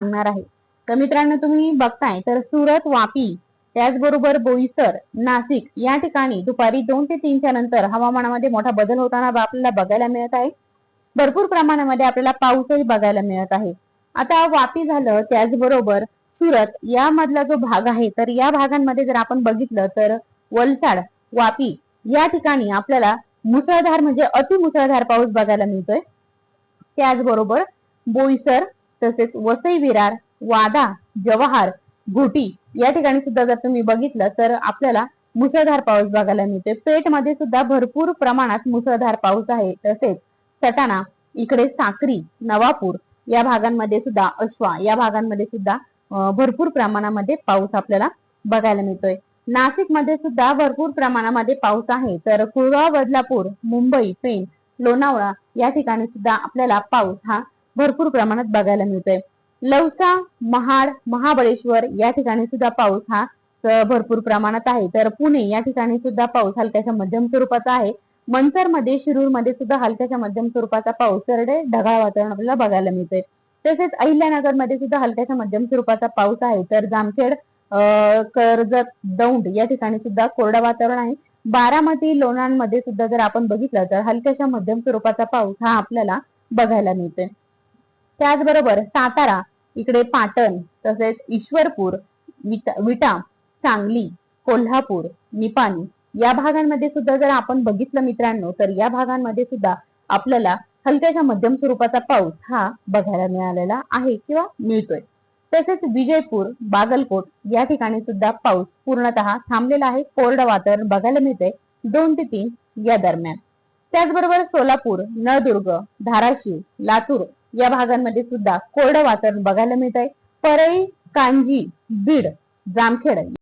सांगणार आहे। तर मित्रांनो, तुम्ही बघताय तर सुरत, वापी, त्याचबरोबर बोईसर, नाशिक या ठिकाणी दुपारी 2 ते 3च्या नंतर हवामानामध्ये मोठा बदल होताना आपल्याला बघायला मिळत आहे। भरपूर प्रमाणामध्ये आपल्याला पाऊसही बघायला मिळत आहे। आता वापी झालं, त्याचबरोबर सुरत या मधला जो भाग आहे, तर या भागांमध्ये जर आपण बघितलं तर वलसाड, वापी या ठिकाणी आपल्याला मुसळधार म्हणजे अतिमुसळधार पाऊस बघायला मिळतोय। त्याचबरोबर बोईसर, तसेच वसई विरार, वादा, जवाहर, घोटी या ठिकाणी सुद्धा जर तुम्ही बघितलं तर आपल्याला मुसळधार पाऊस बघायला मिळतोय। पेठ मध्ये सुद्धा भरपूर प्रमाणात मुसळधार पाऊस आहे। तसेच सटाणा, इकडे साक्री, नवापूर या भागांमध्ये सुद्धा, अश्वा या भागांमध्ये सुद्धा भरपूर प्रमाणामध्ये पाऊस आपल्याला बघायला मिळतोय। नाशिक मध्ये सुद्धा भरपूर प्रमाणामध्ये पाऊस आहे। तर कुळगाव, बदलापूर, मुंबई, पेण, लोणावळा या ठिकाणी सुद्धा आपल्याला पाऊस हा भरपूर प्रमाणात बघायला मिळतोय। लवसा, महाड, महाबळेश्वर या ठिकाणी सुद्धा पाऊस हा भरपूर प्रमाणात आहे। तर पुणे या ठिकाणी सुद्धा पाऊस हलक्याच्या मध्यम स्वरूपाचा आहे। मंचर मध्ये, शिरूर मध्ये सुद्धा हलक्याच्या मध्यम स्वरूपाचा पाऊस, तरडे ढगाळ वातावरण आपल्याला बघायला मिळतंय। तसेच अहिल्यानगर मध्ये सुद्धा हलक्याच्या मध्यम स्वरूपाचा पाऊस आहे। तर जामखेड, कर्जत, दौंड या ठिकाणी सुद्धा कोरडं वातावरण आहे। बारामती, लोणांमध्ये सुद्धा जर आपण बघितलं तर हलक्याच्या मध्यम स्वरूपाचा पाऊस हा आपल्याला बघायला मिळतोय। त्याचबरोबर सातारा, इकडे पाटण, तसेच ईश्वरपूर, विटा, सांगली, कोल्हापूर, निपाणी या भागांमध्ये सुद्धा जर आपण बघितलं मित्रांनो, तर या भागांमध्ये सुद्धा आपल्याला हलक्याच्या मध्यम स्वरूपाचा पाऊस हा बघायला मिळालेला आहे किंवा मिळतोय। तसेच विजयपूर, बागलकोट या ठिकाणी सुद्धा पाऊस पूर्णतः थांबलेला आहे। कोरडं वातावरण बघायला मिळतंय 2 ते 3 या दरम्यान। त्याचबरोबर सोलापूर, नळदुर्ग, धाराशिव, लातूर या भागांमध्ये सुद्धा कोरडं वातावरण बघायला मिळत आहे। परळी, कांजी, बीड, जामखेड